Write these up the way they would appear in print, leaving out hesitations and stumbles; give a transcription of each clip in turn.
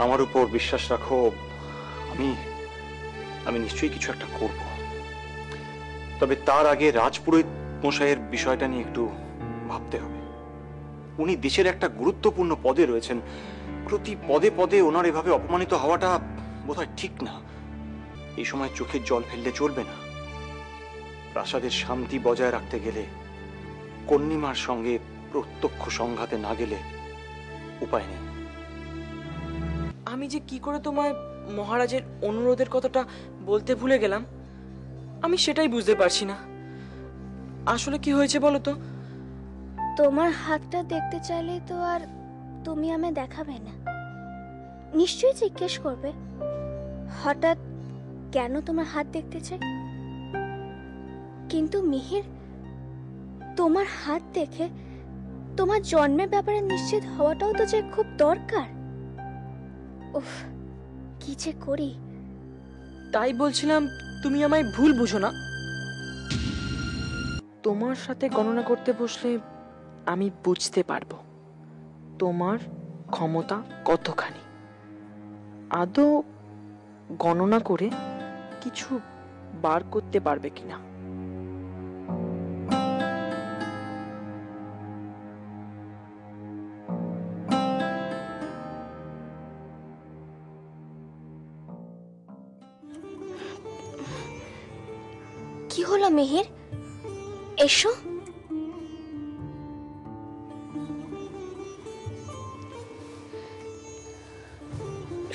আমার উপর বিশ্বাস রাখো, আমি আমি নিশ্চয়ই কিছু একটা করব। তবে তার আগে রাজপুরোহিত মশাইয়ের বিষয়টা নিয়ে একটু ভাবতে হবে। উনি দেশের একটা গুরুত্বপূর্ণ পদে রয়েছেন, প্রতি পদে পদে ওনার এভাবে অপমানিত হওয়াটা বোধহয় ঠিক না। এই সময় চোখের জল ফেললে চলবে না। প্রাসাদের শান্তি বজায় রাখতে গেলে, কন্যিমার সঙ্গে প্রত্যক্ষ সংঘাতে না গেলে উপায় নেই। আমি যে কি করে তোমায় মহারাজের অনুরোধের কথাটা বলতে ভুলে গেলাম, আমি সেটাই বুঝতে পারছি না। আসলে কি হয়েছে বলো তো? তোমার হাতটা দেখতে চাইলে তো আর তুমি আমায় দেখাবে না, নিশ্চয়ই জিজ্ঞেস করবে হঠাৎ কেন তোমার হাত দেখতে চাই। কিন্তু মিহির, তোমার হাত দেখে তোমার জন্মের ব্যাপারে নিশ্চিত হওয়াটাও তো যে খুব দরকার। উফ, কি যে করি। তাই বলছিলাম, তুমি আমায় ভুল বুঝো না। তোমার সাথে গণনা করতে বসলে আমি বুঝতে পারবো তোমার ক্ষমতা কতখানি। আদৌ গণনা করে কিছু বার করতে পারবে কিনা। কি হলো মিহির, এসো।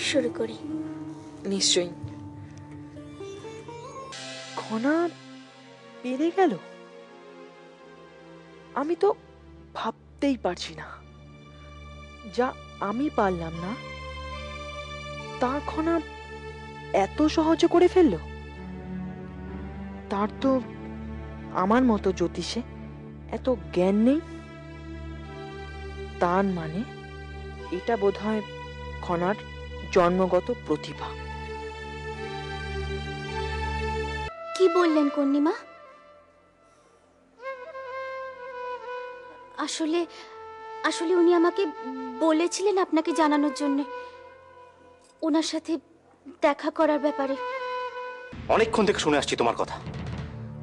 শুরু করি। নিশ্চয়ই। ঘনা পেরে গেল, আমি তো ভাবতেই পারছি না। যা আমি পারলাম না তা ঘনা এত সহজে করে ফেললো। তার তো আমার মতো জ্যোতিষে এত জ্ঞান নেই। তার মানে এটা বোধহয় খনার জন্মগত প্রতিভা। কি বললেন কন্যিমা? আসলে আসলে উনি আমাকে বলেছিলেন আপনাকে জানানোর জন্য, ওনার সাথে দেখা করার ব্যাপারে। অনেকক্ষণ থেকে শুনে আসছি তোমার কথা।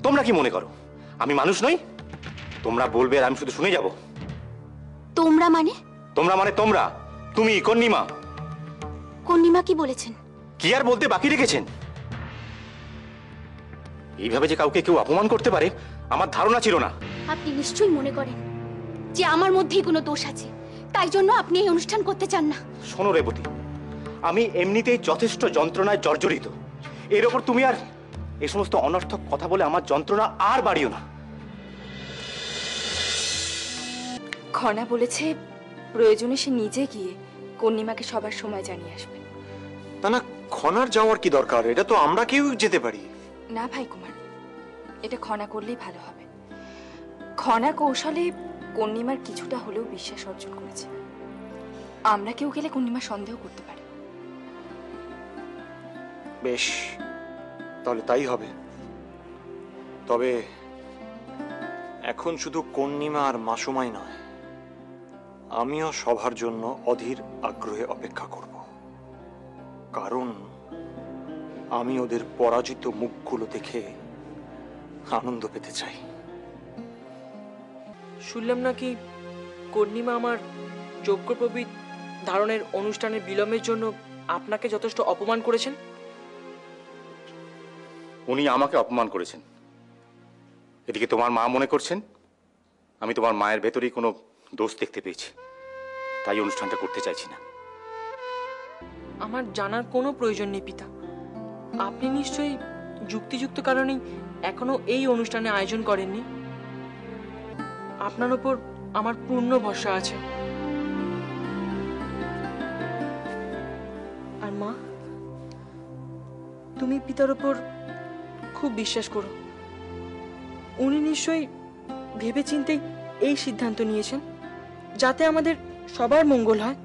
তোমরা কি মনে করো আমি মানুষ নই? তোমরা বলবে আর আমি শুধু শুনে যাব? তোমরা মানে? তোমরা মানে তোমরা, তুমি, কন্যিমা। কন্যিমা কি বলেছেন? কি আর বলতে বাকি রেখেছেন? এইভাবে যে কাউকে কেউ অপমান করতে পারে আমার ধারণা ছিল না। আপনি নিশ্চয়ই মনে করেন যে আমার মধ্যেই কোনো দোষ আছে, তাই জন্য আপনি এই অনুষ্ঠান করতে চান না। শোনো রেবতী, আমি এমনিতেই যথেষ্ট যন্ত্রণায় জর্জরিত। এর ওপর তুমি আর এ সমস্ত অনর্থক কথা বলে আমার যন্ত্রণা আর বাড়িও না। খনা বলেছে প্রয়োজনে সে নিজে গিয়ে কন্যিমাকে সবার সময় জানিয়ে আসবে। তা না, খনার যাওয়ার কি দরকার? এটা তো আমরা কেউ যেতে পারি। না ভাই কুমার, এটা খনা করলেই ভালো হবে। খনা কৌশলে কন্যিমার কিছুটা হলেও বিশ্বাস অর্জন করেছে। আমরা কেউ গেলে কন্যিমা সন্দেহ করতে পারে। বেশ, তাহলে তাই হবে। তবে এখন শুধু কন্যিমা আর মাসুমাই নয়, আমিও সবার জন্য অধীর আগ্রহে অপেক্ষা করব। কারণ আমি ওদের পরাজিত মুখগুলো দেখে আনন্দ পেতে চাই। শুনলাম নাকি কন্যিমা আমার যজ্ঞপ্রবিদ ধারণের অনুষ্ঠানের বিলম্বের জন্য আপনাকে যথেষ্ট অপমান করেছেন। উনি আমাকে অপমান করেছেন, এদিকে তোমার মা মনে করছেন আমি তোমার মায়ের ভেতরেই কোনো দোষ দেখতে পেয়েছি, তাই অনুষ্ঠানটা করতে চাইছি না। আমার জানার কোনো প্রয়োজন নেই পিতা। আপনি নিশ্চয়ই যুক্তিযুক্ত কারণেই এখনো এই অনুষ্ঠানে আয়োজন করেননি। আপনার উপর আমার পূর্ণ ভরসা আছে। আর মা, তুমি পিতার উপর খুব বিশ্বাস করো। উনি নিশ্চয়ই ভেবেচিন্তেই এই সিদ্ধান্ত নিয়েছেন যাতে আমাদের সবার মঙ্গল হয়।